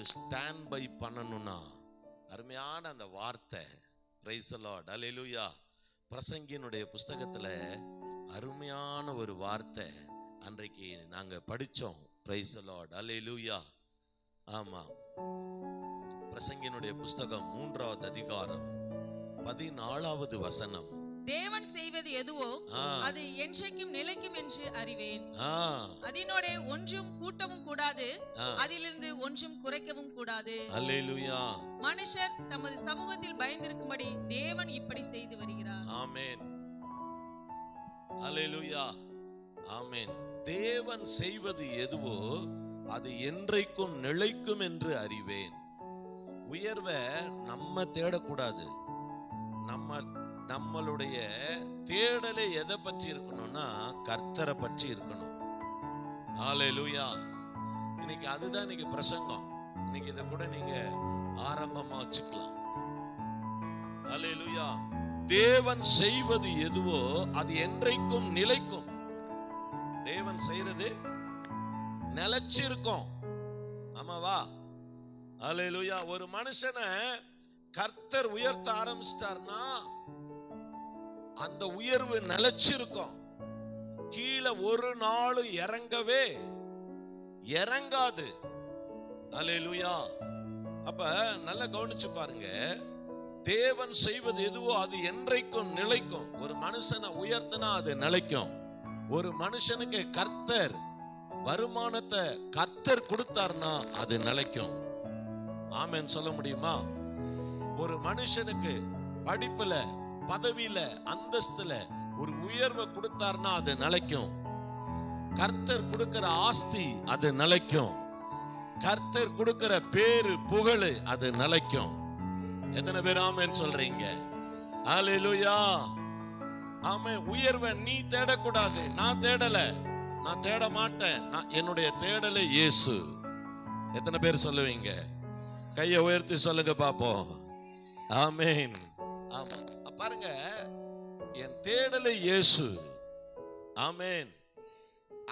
Stand by பண்ணணும்னா அருமையான அந்த வார்த்தை, பிரைஸ் தி லார்ட், அல்லேலூயா. பிரசங்கினுடைய புஸ்தகத்துல அருமையான ஒரு வார்த்தை அன்றைக்கு நாங்க படிச்சோம். பிரைஸ் தி லார்ட், அல்லேலூயா. ஆமா, பிரசங்கினுடைய புஸ்தகம் 3வது அதிகாரம் 14வது வசனம். தேவன் செய்வது எதுவோ அது என்றைக்கும் நிலைக்கும் என்று அறிவேன். அதனோட ஒன்றும் கூட்டவும் கூடாது, அதிலிருந்து ஒன்றும் குறைக்கவும் கூடாது. அல்லேலூயா. மனுஷர் தமது சமூகத்தில் பயந்திருக்கும்படி தேவன் இப்படி செய்து வருகிறார். ஆமென், அல்லேலூயா, ஆமென். தேவன் செய்வது எதுவோ அது என்றைக்கும் நிலைக்கும் என்று அறிவேன். உயர்வை நம்ம தேடக்கூடாது. நம்மளுடைய தேடலை எதை பற்றி இருக்கணும்னா கர்த்தரை பற்றி இருக்கணும். ஹல்லேலூயா. இன்னைக்கு அதுதான் இன்னைக்கு பிரசங்கம். இன்னைக்கு இதை கூட நீங்க ஆரம்பமா வச்சுக்கலாம். ஹல்லேலூயா. தேவன் செய்வது எதுவோ அது என்றைக்கும் நிலைக்கும். தேவன் செய்யறது நிலைச்சிருக்கும். ஆமாவா? ஹல்லேலூயா. ஒரு மனுஷனை கர்த்தர் உயர்த்த ஆரம்பிச்சிட்டார்னா அந்த உயர்வு நிலைச்சிருக்கும். கீழே ஒரு நாளும் இறங்காது. அல்லேலூயா. அப்ப நல்லா கவனிச்சு பாருங்க. தேவன் செய்வது எதுவோ அது என்றைக்கும் நிலைக்கும். ஒரு மனுஷனை உயர்த்தினா அது நிலைக்கும். ஒரு மனுஷனுக்கு கர்த்தர் வருமானத்தை கர்த்தர் கொடுத்தார்னா அது நிலைக்கும். ஆமென் சொல்ல முடியுமா? ஒரு மனுஷனுக்கு படிப்புல, பதவியில, அந்தஸ்துல ஒரு உயர்வை கொடுத்தார்னா அது நிலைக்கும். கர்த்தர் கொடுக்கிற ஆஸ்தி அது நிலைக்கும். கர்த்தர் கொடுக்கிற பேரு புகழ் அது நிலைக்கும். எத்தனை பேர் ஆமென் சொல்றீங்க? ஹல்லேலூயா. ஆமென். உயர்வை நீ தேடக்கூடாது. நான் தேடல, நான் தேட மாட்டேன். என்னுடைய தேடலை இயேசு. எத்தனை பேர் சொல்லுவீங்க? கையை உயர்த்தி சொல்லுங்க பாப்போம். ஆமென். ஆமா, பாருங்க, என் தேடலை இயேசு. ஆமென்.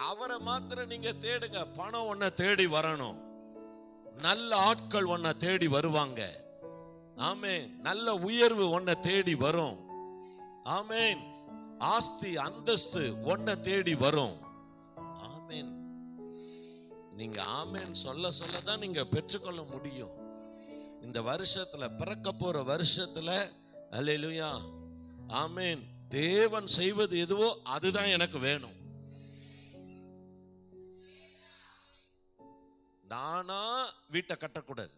அவரை மாத்திரம் நீங்க தேடுங்க. பணம் உன்னை தேடி வரணும். நல்ல ஆட்கள் உன்னை தேடி வருவாங்க. ஆமென். நல்ல உயர்வு உன்னை தேடி வரும். ஆமென். ஆஸ்தி, அந்தஸ்து உன்னை தேடி வரும். ஆமென். நீங்க ஆமென் சொல்ல சொல்லதான் நீங்க பெற்றுக்கொள்ள முடியும். இந்த வருஷத்துல, பிறக்க போற வருஷத்துல, அல்லேலூயா, ஆமென், தேவன் செய்வது எதுவோ அதுதான் எனக்கு வேணும். நானா வீட்டை கட்டக்கூடாது.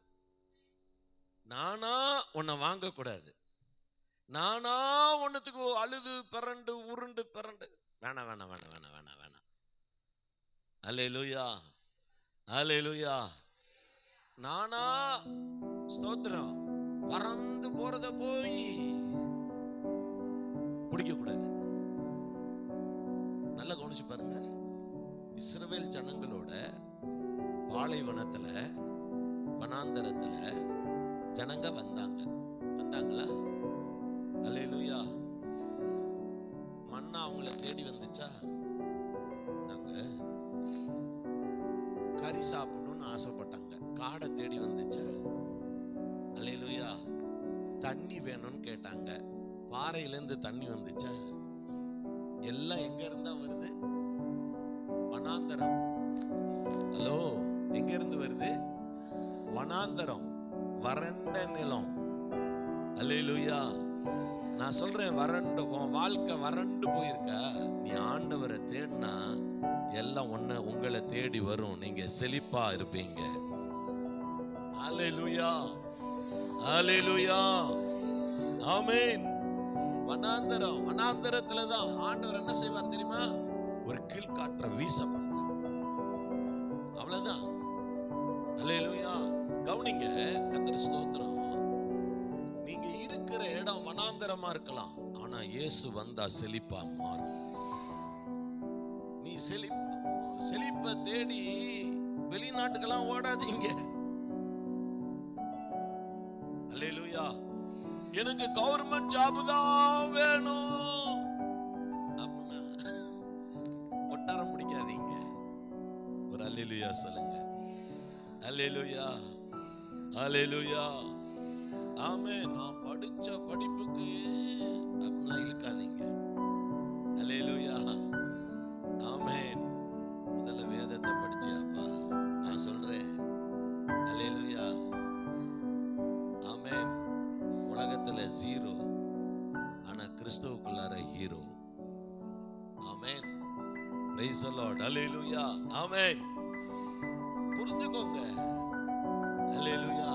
நானா உன்னை வாங்கக்கூடாது. நானா ஒன்னத்துக்கு அழுது பிறண்டு உருண்டு பிறண்டு வேணாம் வேணாம் வேணாம் வேணாம் வேணாம் வேணாம். அல்லேலூயா, அல்லேலூயா. நானா ஸ்தோத்திரம் பறந்து போறத போய் பிடிக்க கூடாது. நல்லா கவனிச்சு பாருங்க. இஸ்ரவேல் ஜனங்களோட பாலைவனத்துல, வனாந்தரத்துல ஜனங்க வந்தாங்களா? அல்லேலூயா. மன்னா அவங்கள தேடி வந்துச்சா? கறி சாப்பிடணும்னு ஆசைப்பட்டாங்க. காடை தேடி வந்துச்சா? அல்லேலூயா. தண்ணி வேணும்னு கேட்டாங்க. பாறையிலிருந்து தண்ணி வந்துச்சா? எல்லாம் எங்க இருந்தா வருது? வனாந்தரம். ஹலோ, எங்க இருந்து வருது? வனாந்தரம், வறண்ட நிலம். அல்லேலூயா. நான் சொல்றேன், வறண்டு உன் வாழ்க்கை வறண்டு போயிருக்க. நீ ஆண்டவரை தேடினா எல்லாம் உங்களை தேடி வரும். நீங்க செழிப்பா இருப்பீங்க. அல்லேலூயா, அல்லேலூயா, ஆமென். வனாந்தரம், வனாந்தரத்துலதான் ஆண்டவர் என்ன செய்வார் தெரியுமா? ஒரு கீழ்காற்ற வீச பண்ணுவார். அவ்வளவுதான். அல்லேலூயா. கவனிங்க, கர்த்தர் ஸ்தோத்திரம். நீங்க இருக்கிற இடம் வனாந்தரமா இருக்கலாம், ஆனா இயேசு வந்தா செழிப்பா மாறும். நீ செழிப்ப தேடி வெளிநாட்டுக்கெல்லாம் ஓடாதீங்க. அல்லேலூயா. எனக்கு கவர்மெண்ட் ஜாப் தான் வேணும் அப்படின்னா ஒட்டாரம் பிடிக்காதீங்க. ஒரு அல்லேலூயா சொல்லுங்க. அல்லேலூயா. ஹல்லேலூயா. ஆமென். நான் படிச்ச படிப்புக்கு அப்படிலாம் இழுக்காதீங்க. ஹல்லேலூயா. ஆமென். முதல்ல வேதத்தை படிச்சியாப்பா? நான் சொல்றேன். ஹல்லேலூயா. ஆமென். உலகத்துல ஜீரோ, ஆனா கிறிஸ்துவுக்குள்ளார hero. Amen. Praise the lord. Hallelujah. Amen. புரிஞ்சுக்கோங்க. ஹல்லேலூயா.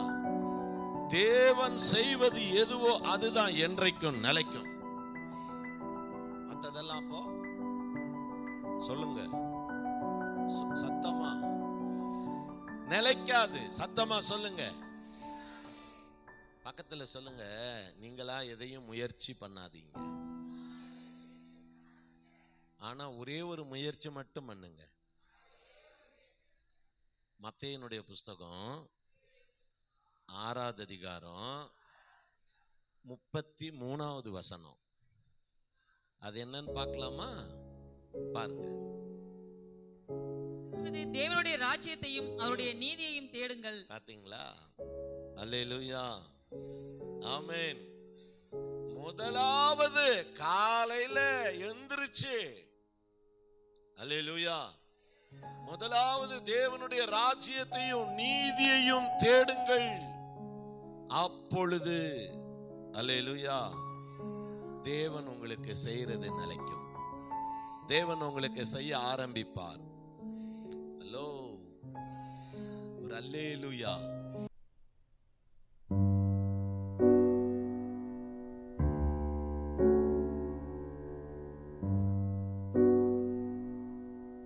தேவன் செய்வது எதுவோ அதுதான் என்றைக்கும் நிலைக்கும். மத்ததெல்லாம் அப்போ சொல்லுங்க சத்தமா, நிலைக்காது. சத்தமா சொல்லுங்க. பக்கத்துல சொல்லுங்க, நீங்களா எதையும் முயற்சி பண்ணாதீங்க. ஆனா ஒரே ஒரு முயற்சி மட்டும் பண்ணுங்க. மத்தேயுனுடைய புஸ்தகம் 6வது அதிகாரம் 33வது வசனம். அது என்னன்னு பார்க்கலாமா? பாருங்க. தேவனுடைய ராஜ்யத்தையும் அவருடைய நீதியையும் தேடுங்கள். பாத்தீங்களா? அல்லேலூயா. ஆமென். முதலாவது காலையில எந்திரிச்சு, அல்லேலூயா, முதலாவது தேவனுடைய ராஜ்யத்தையும் நீதியையும் தேடுங்கள். அப்பொழுது அல்லேலூயா தேவன் உங்களுக்கு செய்யறது நிலைக்கும். தேவன் உங்களுக்கு செய்ய ஆரம்பிப்பார். ஹலோ, ஒரு அல்லேலூயா.